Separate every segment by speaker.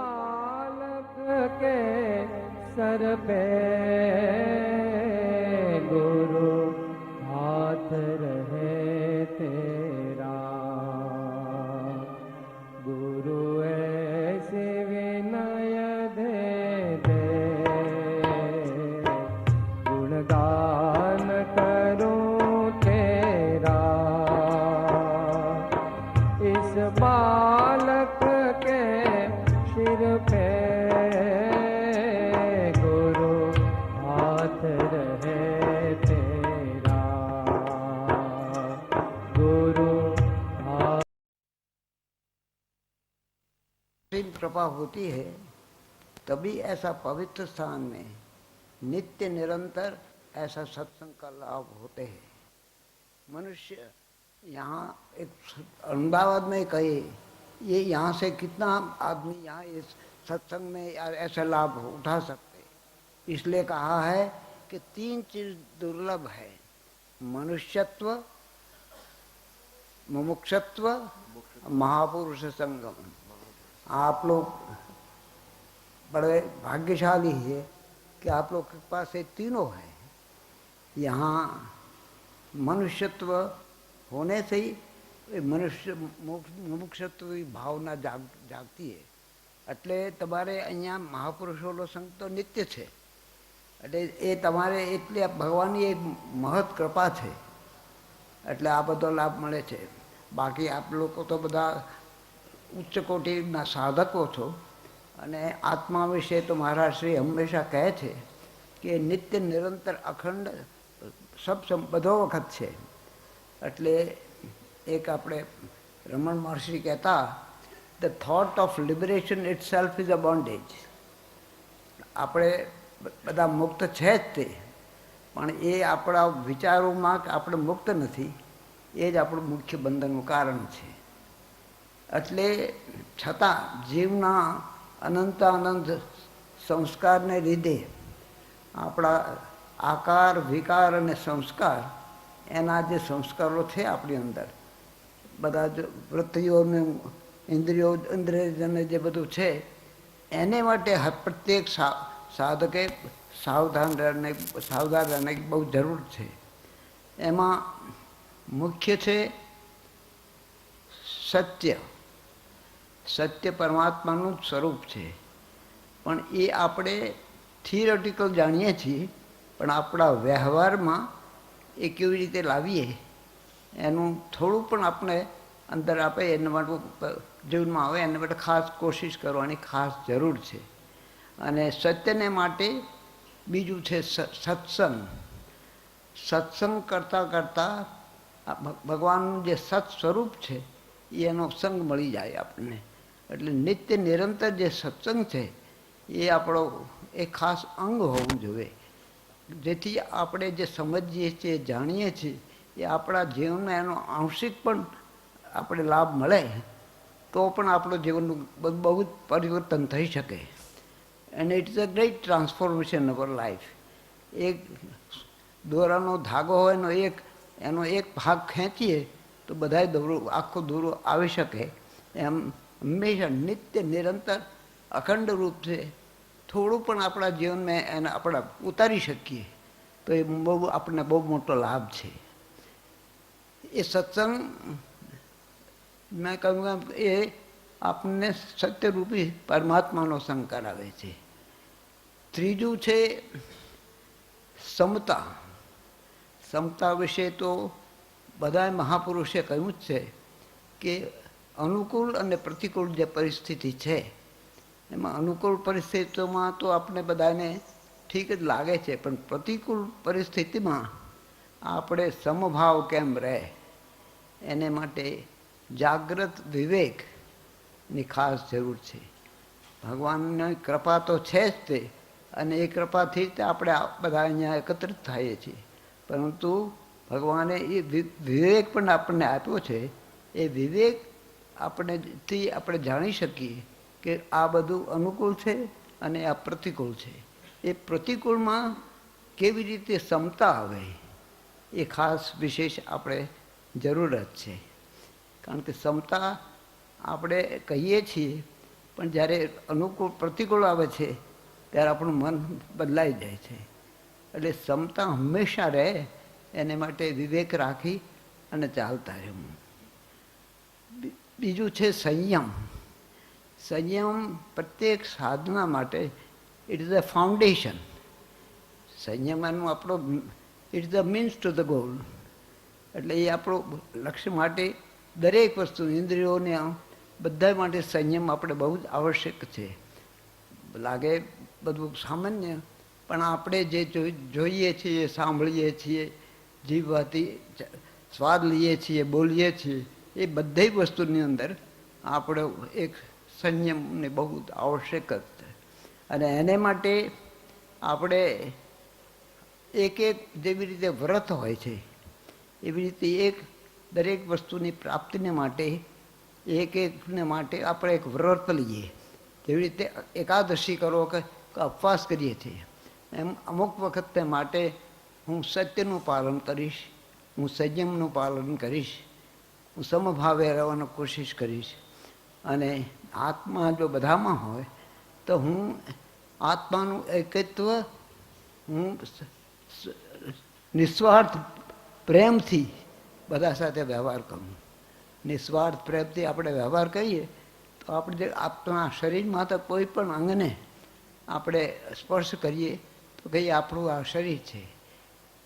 Speaker 1: बालक के सर पे गुरु हाथ रहे तेरा, गुरु ऐसे विनय दे दे, गुणगान करूं तेरा। इस बालक के सिर पे गुरु हाथ रहे तेरा, गुरु हाथ।
Speaker 2: कृपा होती है तभी ऐसा पवित्र स्थान में नित्य निरंतर ऐसा सत्संग का लाभ होते हैं। मनुष्य यहाँ एक अहमदाबाद में कहे ये यहाँ से कितना आदमी यहाँ इस सत्संग में ऐसा लाभ उठा सकते, इसलिए कहा है कि 3 चीज दुर्लभ है, मनुष्यत्व, मुमुक्षत्व, महापुरुष संगम। आप लोग बड़े भाग्यशाली है कि आप लोग के पास ये तीनों है। यहाँ मनुष्यत्व होने से ही मनुष्य मुमुक्षत्व की भावना जागती है। એટલે તમારે અહીંયા મહાપુરુષોનો સંગ તો નિત્ય છે, એટલે એ તમારે એટલે ભગવાનની એક મહત કૃપા છે, એટલે આ બધો લાભ મળે છે। બાકી આપ લોકો તો બધા ઉચ્ચ કોટીના સાધકો છો અને આત્મા વિશે તો મહારાજ શ્રી હંમેશા કહે છે કે નિત્ય નિરંતર અખંડ સબ બધો વખત છે। એટલે એક આપણે રમણ મહર્ષિ કહેતા, the thought of liberation it self is a bondage. આપણે બધા મુક્ત છે જ તે, પણ એ આપણા વિચારોમાં આપણે મુક્ત નથી, એ જ આપણું મુખ્ય બંધનનું કારણ છે। એટલે છતાં જીવના અનંત અનંત સંસ્કારને લીધે આપણા આકાર વિકાર અને સંસ્કાર, એના જે સંસ્કારો છે આપણી અંદર બધા વૃત્તિઓને ઇન્દ્રિયોને જે બધું છે એને માટે પ્રત્યેક સાધકે સાવધાન રહેવાની બહુ જરૂર છે। એમાં મુખ્ય છે સત્ય। સત્ય પરમાત્માનું જ સ્વરૂપ છે, પણ એ આપણે થિયરેટિકલ જાણીએ છીએ, પણ આપણા વ્યવહારમાં એ કેવી રીતે લાવીએ એનું થોડું પણ આપણે અંદર આપે, એના માટે જીવનમાં આવે એના માટે ખાસ કોશિશ કરવાની ખાસ જરૂર છે। અને સત્યને માટે બીજું છે સત્સંગ। સત્સંગ કરતાં કરતાં ભગવાનનું જે સત સ્વરૂપ છે એનો સંગ મળી જાય આપણને। એટલે નિત્ય નિરંતર જે સત્સંગ છે એ આપણો એક ખાસ અંગ હોવું જોઈએ, જેથી આપણે જે સમજીએ છીએ જાણીએ છીએ એ આપણા જીવનમાં એનો આંશિક પણ આપણે લાભ મળે તો પણ આપણું જીવનનું બહુ જ પરિવર્તન થઈ શકે। And it is a great transformation of our life. એક દોરાનો ધાગો હોય એનો એક ભાગ ખેંચીએ તો બધાય દોરો આખો દોરો આવી શકે। એમ હંમેશા નિત્ય નિરંતર અખંડ રૂપ છે થોડું પણ આપણા જીવનમાં એને આપણે ઉતારી શકીએ તો એ બહુ આપણને બહુ મોટો લાભ છે। એ સત્સંગ મેં કહ્યું એ આપણને સત્યરૂપી પરમાત્માનો સંગ કરાવે છે। ત્રીજું છે સમતા। સમતા વિશે તો બધાય મહાપુરુષે કહ્યું જ છે કે અનુકૂળ અને પ્રતિકૂળ જે પરિસ્થિતિ છે એમાં અનુકૂળ પરિસ્થિતિઓમાં તો આપણે બધાને ઠીક જ લાગે છે, પણ પ્રતિકૂળ પરિસ્થિતિમાં આપણે સમભાવ કેમ રહે એને માટે જાગ્રત વિવેકની ખાસ જરૂર છે। ભગવાનની કૃપા તો છે જ તે, અને એ કૃપાથી જ આપણે બધા અહીંયા એકત્રિત થઈએ છીએ, પરંતુ ભગવાને એ વિવેક પણ આપણને આપ્યો છે। એ વિવેક આપણેથી આપણે જાણી શકીએ કે આ બધું અનુકૂળ છે અને આ પ્રતિકૂળ છે। એ પ્રતિકૂળમાં કેવી રીતે સમતા આવે એ ખાસ વિશેષ આપણે જરૂરત છે। કારણ કે સમતા આપણે કહીએ છીએ પણ જ્યારે અનુકૂળ પ્રતિકૂળ આવે છે ત્યારે આપણું મન બદલાઈ જાય છે. એટલે ક્ષમતા હંમેશા રહે એને માટે વિવેક રાખી અને ચાલતા રહેવું. બીજું છે સંયમ. સંયમ પ્રત્યેક સાધના માટે ઇટ ઇઝ અ ફાઉન્ડેશન. સંયમનું આપણો it is the means to the goal. એટલે એ આપણું લક્ષ્ય માટે દરેક વસ્તુ ઇન્દ્રિયોને બધા માટે સંયમ આપણે બહુ જ આવશ્યક છે. લાગે બધું સામાન્ય, પણ આપણે જે જોઈએ છીએ, સાંભળીએ છીએ, જીવવાથી સ્વાદ લઈએ છીએ, બોલીએ છીએ, એ બધી વસ્તુની અંદર આપણે એક સંયમને બહુ આવશ્યક છે. અને એને માટે આપણે એક જેવી રીતે વ્રત હોય છે એવી રીતે એક દરેક વસ્તુની પ્રાપ્તિને માટે એકને માટે આપણે એક વ્રત લઈએ. જેવી રીતે એકાદશી કરો કે ઉપવાસ કરીએ છીએ, એમ અમુક વખતે માટે હું સત્યનું પાલન કરીશ, હું સંયમનું પાલન કરીશ, હું સમભાવે રહેવાની કોશિશ કરીશ. અને આત્મા જો બધામાં હોય તો હું આત્માનું એકત્વ હું નિસ્વાર્થ પ્રેમથી બધા સાથે વ્યવહાર કરું. નિસ્વાર્થ પ્રેમથી આપણે વ્યવહાર કરીએ તો આપણે જે આપણા શરીરમાં તો કોઈ પણ અંગને આપણે સ્પર્શ કરીએ તો કહીએ આપણું આ શરીર છે.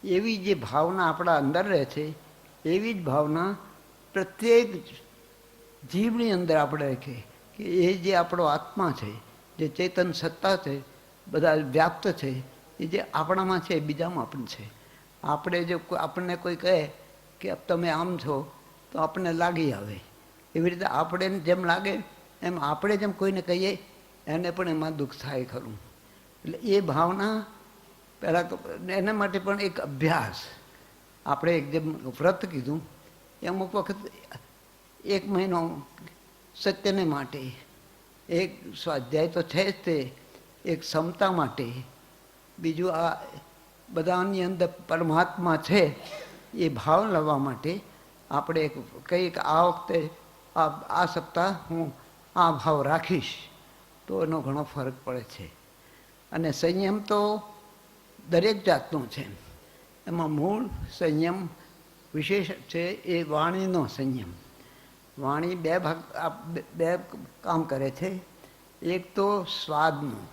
Speaker 2: એવી જે ભાવના આપણા અંદર રહે છે એવી જ ભાવના પ્રત્યેક જીવની અંદર આપણે રાખીએ કે એ જે આપણો આત્મા છે, જે ચેતન સત્તા છે, બધા વ્યાપ્ત છે, એ જે આપણામાં છે એ બીજામાં પણ છે. આપણે જો આપણને કોઈ કહે કે તમે આમ છો તો આપણને લાગી આવે. એવી રીતે આપણે જેમ લાગે એમ આપણે જેમ કોઈને કહીએ એને પણ એમાં દુઃખ થાય ખરું. એટલે એ ભાવના પહેલાં તો એના માટે પણ એક અભ્યાસ. આપણે એક જેમ વ્રત કીધું એ અમુક વખત 1 મહિનો સત્યને માટે, એક સ્વાધ્યાય તો છે જ તે, એક ક્ષમતા માટે, બીજું આ બધાની અંદર પરમાત્મા છે એ ભાવ લાવવા માટે આપણે એક કહીએ કે આ વખતે આ સપ્તાહ હું આ ભાવ રાખીશ તો એનો ઘણો ફરક પડે છે. અને સંયમ તો દરેક જાતનું છે. એમાં મૂળ સંયમ વિશેષ છે એ વાણીનો સંયમ. વાણી બે કામ કરે છે. એક તો સ્વાદનું,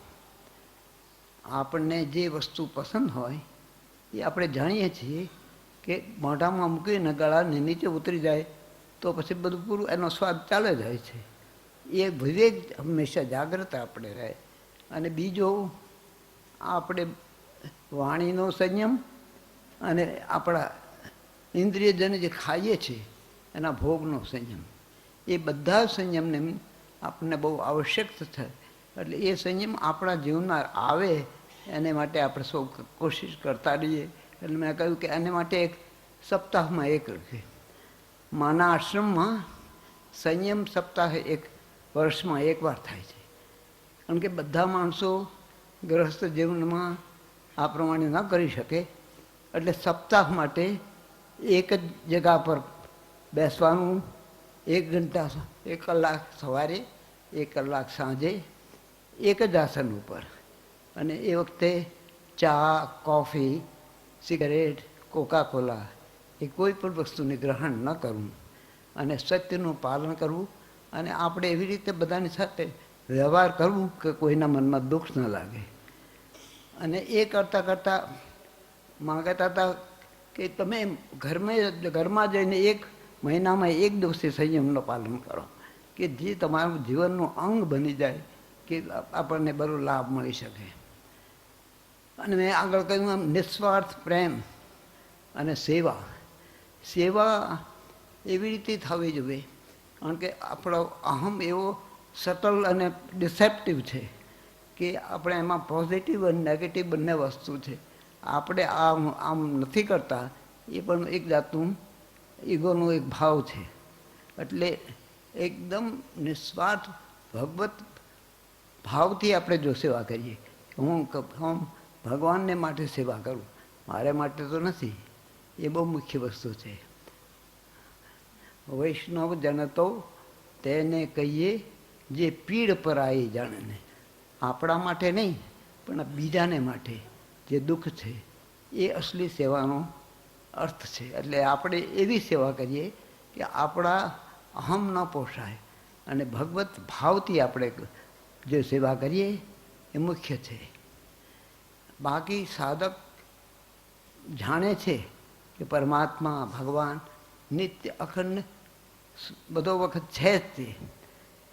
Speaker 2: આપણને જે વસ્તુ પસંદ હોય એ આપણે જાણીએ છીએ કે મોઢામાં મૂકીને ગળાને નીચે ઉતરી જાય તો પછી બધું પૂરું, એનો સ્વાદ ચાલે જાય છે. એ વિવેક હંમેશા જાગ્રત આપણે રહે. અને બીજો આપણે વાણીનો સંયમ અને આપણા ઇન્દ્રિયજને જે ખાઈએ છીએ એના ભોગનો સંયમ, એ બધા સંયમને આપણને બહુ આવશ્યક છે. એટલે એ સંયમ આપણા જીવનમાં આવે એને માટે આપણે સૌ કોશિશ કરતા રહીએ. એટલે મેં કહ્યું કે એને માટે એક સપ્તાહમાં એક રાખીએ. માના આશ્રમમાં સંયમ સપ્તાહ એક વર્ષમાં એકવાર થાય છે. કારણ કે બધા માણસો ગૃહસ્થ જીવનમાં આ પ્રમાણે ન કરી શકે. એટલે સપ્તાહ માટે એક જ જગા પર બેસવાનું, 1 ઘંટા, 1 કલાક સવારે, 1 કલાક સાંજે, એક જ આસન ઉપર. અને એ વખતે ચા, કોફી, સિગરેટ, કોકાકોલા એ કોઈ પણ વસ્તુને ગ્રહણ ન કરવું અને સત્યનું પાલન કરવું. અને આપણે એવી રીતે બધાની સાથે વ્યવહાર કરવું કે કોઈના મનમાં દુઃખ ન લાગે. અને એ કરતાં કરતાં માગતા હતા કે તમે ઘરમાં જઈને 1 મહિનામાં 1 દિવસે સંયમનું પાલન કરો કે જે તમારું જીવનનું અંગ બની જાય કે આપણને બરો લાભ મળી શકે. અને મેં આગળ કહ્યું એમ નિસ્વાર્થ પ્રેમ અને સેવા. સેવા એવી રીતે થવી જોઈએ કારણ કે આપણો અહમ એવો સટલ અને ડિસેપ્ટિવ છે કે આપણે એમાં પોઝિટિવ અને નેગેટિવ બંને વસ્તુ છે. આપણે આમ નથી કરતા એ પણ એક જાતનું ઈગોનો એક ભાવ છે. એટલે એકદમ નિસ્વાર્થ ભગવત ભાવથી આપણે જો સેવા કરીએ, હું ભગવાનને માટે સેવા કરું, મારે માટે તો નથી, એ બહુ મુખ્ય વસ્તુ છે. વૈષ્ણવ જન તો તેને કહીએ જે પીડ પર આવી જાણે, આપણા માટે નહીં પણ બીજાને માટે જે દુઃખ છે એ અસલી સેવાનો અર્થ છે. એટલે આપણે એવી સેવા કરીએ કે આપણા અહમ ન પોષાય અને ભગવત ભાવથી આપણે જે સેવા કરીએ એ મુખ્ય છે. બાકી સાધક જાણે છે કે પરમાત્મા ભગવાન નિત્ય અખંડ બધો વખત છે જ તે,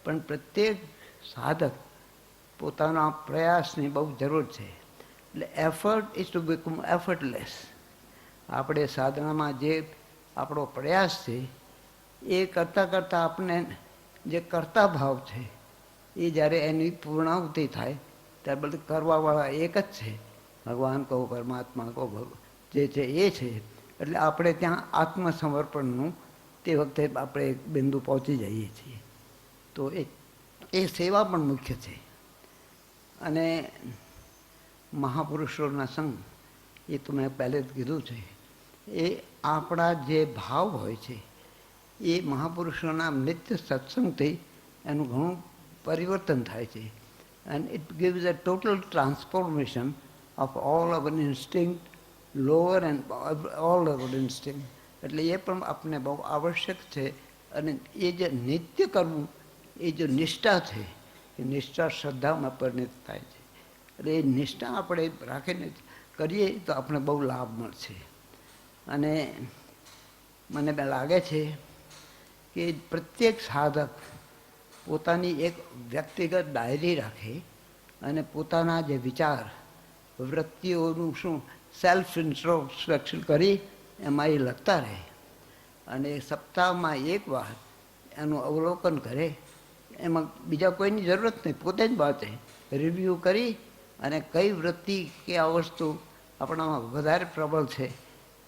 Speaker 2: પણ પ્રત્યેક સાધક પોતાના પ્રયાસની બહુ જરૂર છે. એટલે effort is to become effortless. આપણે સાધનામાં જે આપણો પ્રયાસ છે એ કરતાં કરતાં આપણે જે કરતા ભાવ છે એ જ્યારે એની પૂર્ણાહુતિ થાય ત્યારે બધું કરવાવાળા એક જ છે, ભગવાન કહો પરમાત્મા કહો જે છે એ છે. એટલે આપણે ત્યાં આત્મસમર્પણનું તે વખતે આપણે એક બિંદુ પહોંચી જઈએ છીએ. તો એ સેવા પણ મુખ્ય છે. અને મહાપુરુષોના સંગ એ તો મેં પહેલે જ કીધું છે, એ આપણા જે ભાવ હોય છે એ મહાપુરુષોના નિત્ય સત્સંગથી એનું ઘણું પરિવર્તન થાય છે. And it gives a total transformation of all our instinct, lower and all our instinct. એટલે એ પણ આપણે બહુ આવશ્યક છે. અને એ જે નિત્ય કરવું એ જે નિષ્ઠા છે એ નિષ્ઠા શ્રદ્ધામાં પરિણિત થાય છે. એટલે એ નિષ્ઠા આપણે રાખીને કરીએ તો આપણે બહુ લાભ મળશે. અને મને લાગે છે કે પ્રત્યેક સાધક પોતાની એક વ્યક્તિગત ડાયરી રાખે અને પોતાના જે વિચાર વૃત્તિઓનું શું સેલ્ફ ઇન્ટ્રોસ્પેક્શન કરી એમાં એ લખતા રહે. અને સપ્તાહમાં એક વાર એનું અવલોકન કરે. એમાં બીજા કોઈની જરૂરત નહીં, પોતે જ વાંચે, રિવ્યૂ કરી અને કઈ વૃત્તિ કે આ વસ્તુ આપણામાં વધારે પ્રબળ છે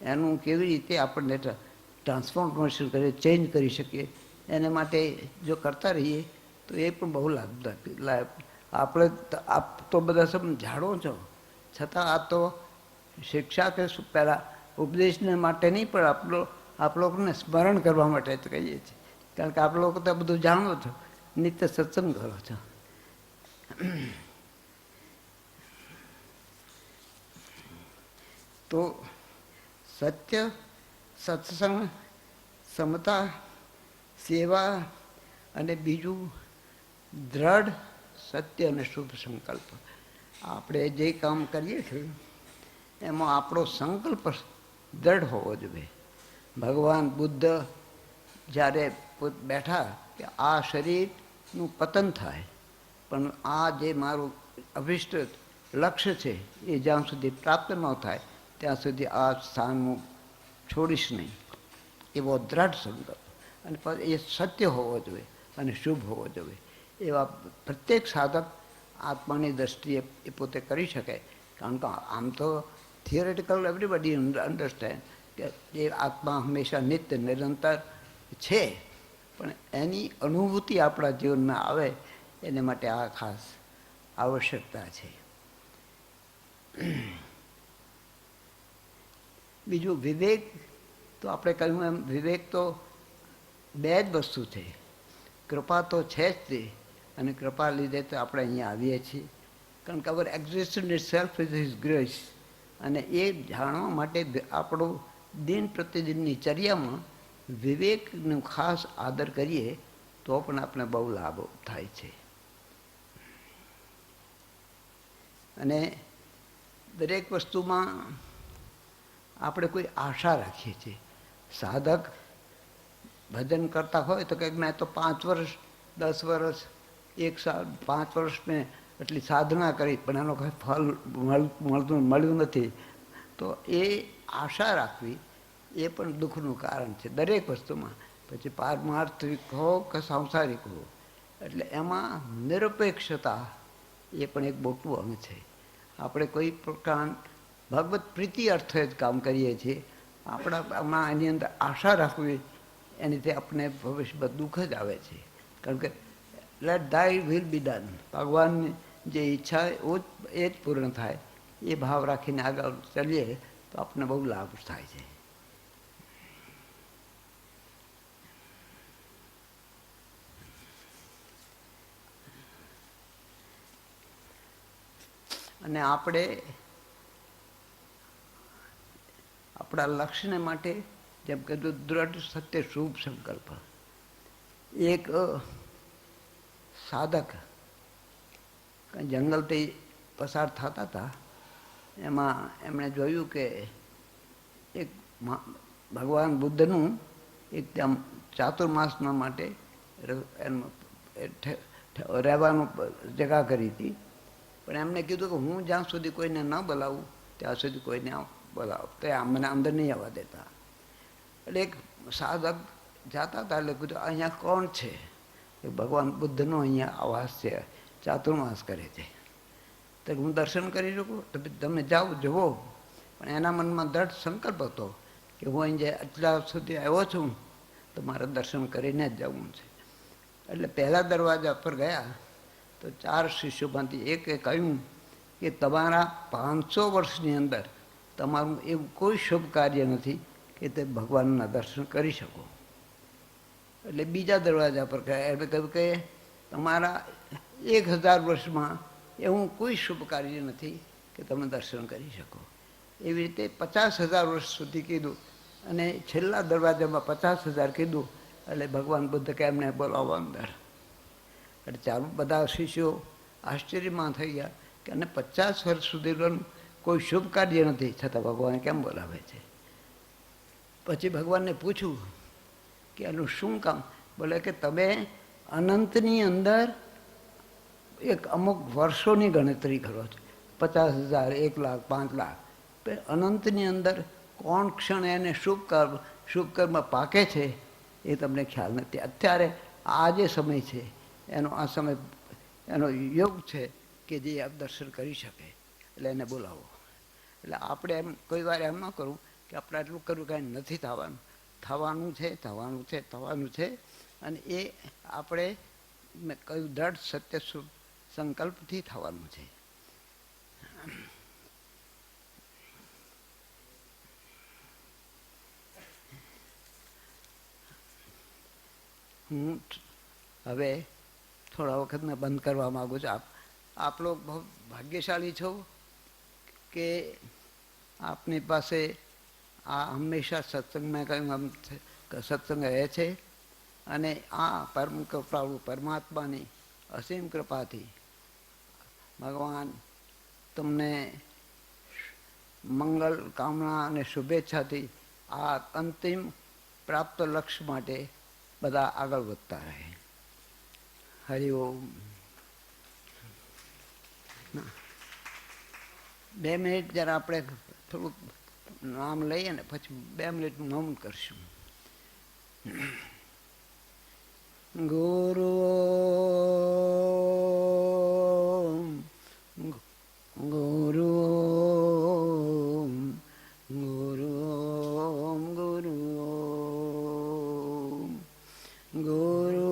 Speaker 2: એનું કેવી રીતે આપણને ટ્રાન્સફોર્મેશન કરીએ, ચેન્જ કરી શકીએ, એને માટે જો કરતા રહીએ તો એ પણ બહુ લાભદાયક. આપણે આપ તો બધા સબ જાણો છો, છતાં આ તો શિક્ષા કે પહેલાં ઉપદેશને માટે નહીં પણ આપ લોકોને સ્મરણ કરવા માટે તો કહીએ છીએ. કારણ કે આપ લોકો તો બધું જાણો છો, નિત્ય સત્સંગ કરો છો. તો સત્ય, સત્સંગ, સમતા, સેવા અને બીજું દ્રઢ સત્ય અને શુભ સંકલ્પ. આપણે જે કામ કરીએ છીએ એમાં આપણો સંકલ્પ દ્રઢ હોવો જોઈએ. ભગવાન બુદ્ધ જ્યારે બેઠા કે આ શરીરનું પતન થાય પણ આ જે મારું અભિષ્ટ લક્ષ્ય છે એ જ્યાં સુધી પ્રાપ્ત ન થાય ત્યાં સુધી આ સ્થાન હું છોડીશ નહીં, એવો દ્રઢ સંકલ્પ. અને એ સત્ય હોવો જોઈએ અને શુભ હોવો જોઈએ. એવા પ્રત્યેક સાધક આત્માની દ્રષ્ટિએ એ પોતે કરી શકે. કારણ કે આમ તો થિયરેટિકલ એવરીબડી અન્ડરસ્ટેન્ડ કે એ આત્મા હંમેશા નિત્ય નિરંતર છે, પણ એની અનુભૂતિ આપણા જીવનમાં આવે એને માટે આ ખાસ આવશ્યકતા છે. બીજું વિવેક, તો આપણે કહ્યું એમ વિવેક તો બે જ વસ્તુ છે. કૃપા તો છે જ તે, અને કૃપા લીધે તો આપણે અહીંયા આવીએ છીએ. કારણ કે our existence itself is his grace. અને એ જાણવા માટે આપણું દિન પ્રતિદિનની ચર્યામાં વિવેકનું ખાસ આદર કરીએ તો પણ આપણે બહુ લાભ થાય છે. અને દરેક વસ્તુમાં આપણે કોઈ આશા રાખીએ છીએ. સાધક ભજન કરતા હોય તો કંઈક મેં તો 5 વર્ષ 10 વર્ષ 1 સાલ 5 વર્ષ મેં એટલી સાધના કરી પણ એનો કંઈ ફળ મળ્યું નથી, તો એ આશા રાખવી એ પણ દુઃખનું કારણ છે દરેક વસ્તુમાં. પછી પારમાર્થિક હો કે સાંસારિક હો, એટલે એમાં નિરપેક્ષતા એ પણ એક મોટું અંગ છે. આપણે કોઈ પ્રકાર ભગવત પ્રીતિ અર્થે જ કામ કરીએ છીએ. આપણા એની અંદર આશા રાખવી એનીથી આપણે ભવિષ્યમાં દુઃખ જ આવે છે. કારણ કે લેટ દાય વિલ બી ડન, ભગવાનની જે ઈચ્છા એ જ પૂર્ણ થાય, એ ભાવ રાખીને આગળ ચાલીએ તો આપણને બહુ લાભ થાય છે. અને આપણે આપણા લક્ષ્યને માટે જેમ કીધું દ્રઢ સત્ય શુભ સંકલ્પ. એક સાધક જંગલથી પસાર થતા હતા, એમાં એમણે જોયું કે એક ભગવાન બુદ્ધનું એક ત્યાં ચાતુર્માસના માટે રહેવાનું જગા કરી હતી. પણ એમને કીધું કે હું જ્યાં સુધી કોઈને ન બોલાવું ત્યાં સુધી કોઈને બોલાવો, તો મને અંદર નહીં આવવા દેતા. એટલે એક સાધક જતા હતા એટલે કીધું અહીંયા કોણ છે? એ ભગવાન બુદ્ધનો અહીંયા આવાસ છે, ચાતુર્માસ કરે છે, તો હું દર્શન કરી શકું? તો તમે જાઓ જુઓ. પણ એના મનમાં દ્રઢ સંકલ્પ હતો કે હું અહીં જે આટલા સુધી આવ્યો છું તો મારે દર્શન કરીને જ જવું છે. એટલે પહેલા દરવાજા પર ગયા તો 4 શિષ્યોમાંથી એકે કહ્યું કે તમારા 500 વર્ષની અંદર તમારું એવું કોઈ શુભ કાર્ય નથી કે તે ભગવાનના દર્શન કરી શકો. એટલે બીજા દરવાજા પર ગયા એટલે કહ્યું કે તમારા 1000 વર્ષમાં એવું કોઈ શુભ કાર્ય નથી કે તમે દર્શન કરી શકો. એવી રીતે 50,000 વર્ષ સુધી કીધું અને છેલ્લા દરવાજામાં 50,000 કીધું. એટલે ભગવાન બુદ્ધ કે એમને બોલાવો અંદર. એટલે ચાલુ બધા શિષ્યો આશ્ચર્યમાં થઈ ગયા કે અને 50 વર્ષ સુધીનું કોઈ શુભ કાર્ય નથી, છતાં ભગવાન કેમ બોલાવે છે? પછી ભગવાનને પૂછ્યું કે એનું શું કામ? બોલે કે તમે અનંતની અંદર એક અમુક વર્ષોની ગણતરી કરો છો, 50,000, 1 લાખ, 5 લાખ. અનંતની અંદર કોણ ક્ષણ એને શુભ કર્મ પાકે છે એ તમને ખ્યાલ નથી. અત્યારે આ જે સમય છે એનો આ સમય એનો યોગ છે કે જે આપ દર્શન કરી શકે, એટલે એને બોલાવો. એટલે આપણે એમ કોઈ વાર એમ ન કરવું કે આપણે આટલું કરવું કાંઈ નથી થવાનું. થવાનું છે, થવાનું છે, થવાનું છે. અને એ આપણે મેં કહ્યું દ્રઢ સત્ય સંકલ્પથી થવાનું છે. હું હવે થોડા વખત મેં બંધ કરવા માગું છું. આપ લોકો બહુ ભાગ્યશાળી છો કે આપની પાસે આ હંમેશા સત્સંગમાં કહ્યું સત્સંગ રહે છે. અને આ પરમ કૃપાળુ પરમાત્માની અસીમ કૃપાથી ભગવાન તમને મંગલ કામના અને શુભેચ્છાથી આ અંતિમ પ્રાપ્ત લક્ષ્ય માટે બધા આગળ વધતા રહે. હરિઓમ. 2 મિનિટ જરા આપણે થોડુંક નામ લઈએ ને પછી 2 મિનિટનું મૌન કરશું. ગુરુ ગુરુ ગુરુ ગુરુ ગુરુ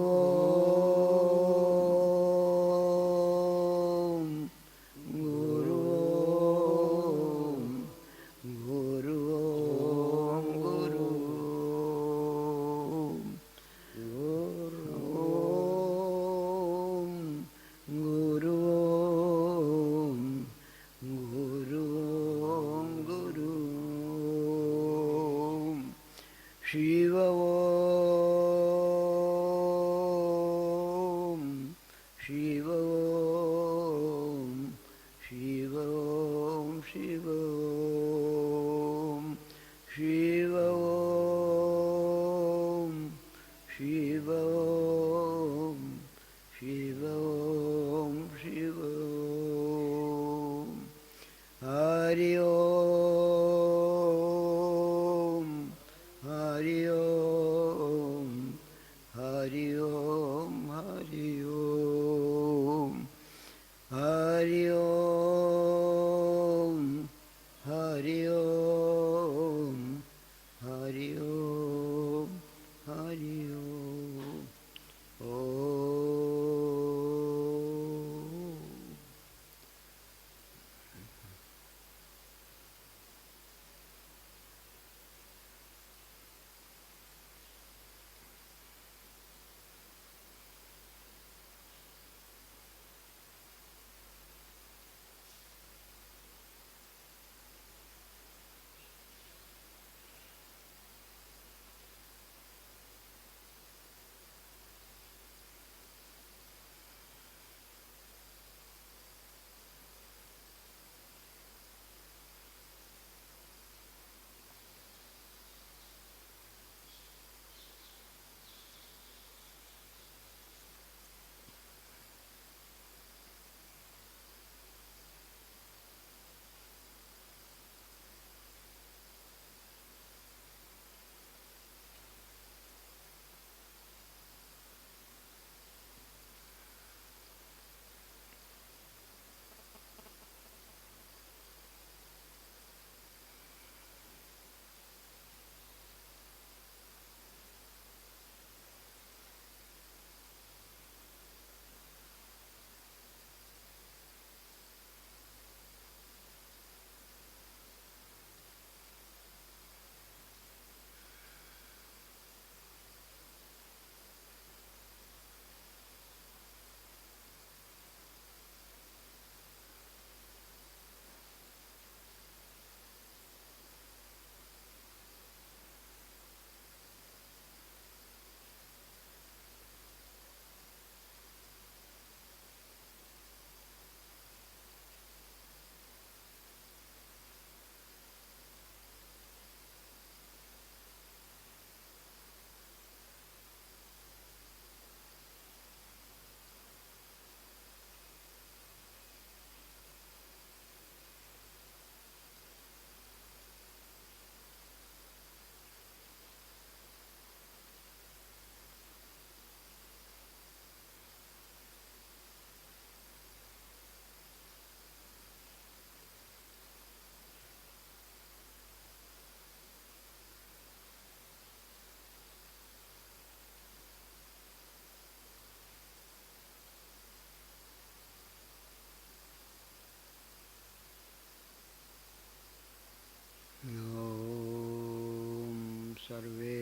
Speaker 2: सर्वे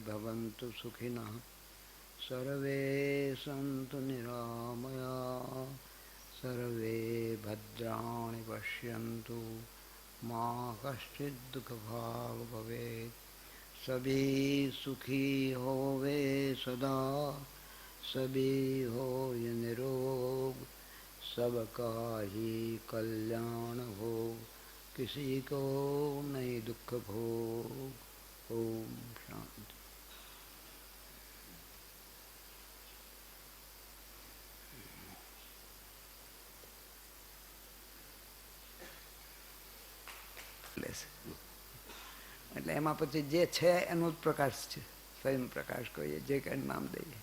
Speaker 2: भवन्तु सुखिनः सर्वे सन्तु निरामया सर्वे भद्राणि पश्यन्तु मां कश्चित् दुःखभाग् भवेत् सभी सुखी होवे सदा सभी हो निरोग सबका ही कल्याण हो किसी को नहीं दुख भोग ओम शांति। એટલે એમાં પછી જે છે એનો જ પ્રકાશ છે, સ્વયં પ્રકાશ કહીએ, જે કંઈ નામ દઈએ.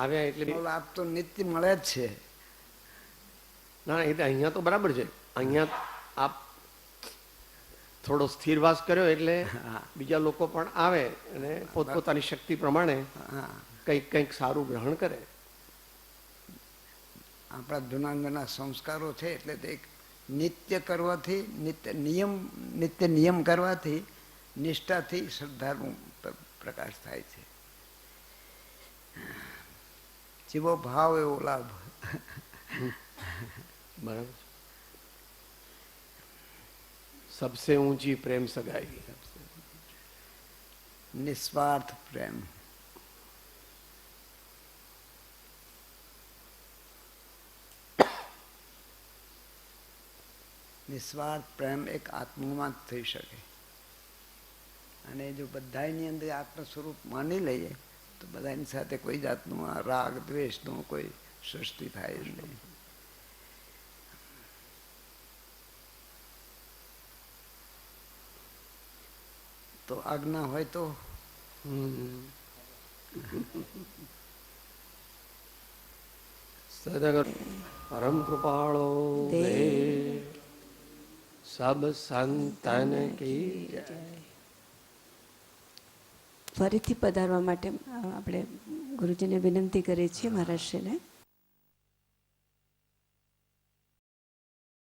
Speaker 3: આવ્યા એટલે
Speaker 2: લાભ તો નિત્ય મળે જ છે.
Speaker 3: ના, એટલે અહીંયા તો બરાબર છે. અહીંયા આપ થોડો સ્થિરવાસ કર્યો એટલે બીજા લોકો પણ આવે અને પોતપોતાની શક્તિ પ્રમાણે કંઈક કંઈક સારું ગ્રહણ કરે.
Speaker 2: આપણા જૂના સંસ્કારો છે એટલે તે નિત્ય કરવાથી, નિત્ય નિયમ કરવાથી, નિષ્ઠાથી શ્રદ્ધાનું પ્રકાશ થાય છે. જેવો ભાવ એવો લાભ.
Speaker 3: બરાબર. सबसे ऊंची प्रेम सगाई,
Speaker 2: निस्वार्थ प्रेम. નિસ્વાર્થ પ્રેમ એક આત્મામાં જ થઈ શકે. અને જો બધાની અંદર આત્મ સ્વરૂપ માની લઈએ તો બધાની સાથે કોઈ જાતનું રાગ દ્વેષનો કોઈ સૃષ્ટિ થાય જ નહીં. તો આજ્ઞા હોય તો
Speaker 3: સદગર પરમ કૃપાળો સબ સંતન કી જય.
Speaker 4: ફરીથી પધારવા માટે આપણે ગુરુજીને વિનંતી કરીએ છીએ, મહારાજશ્રીને.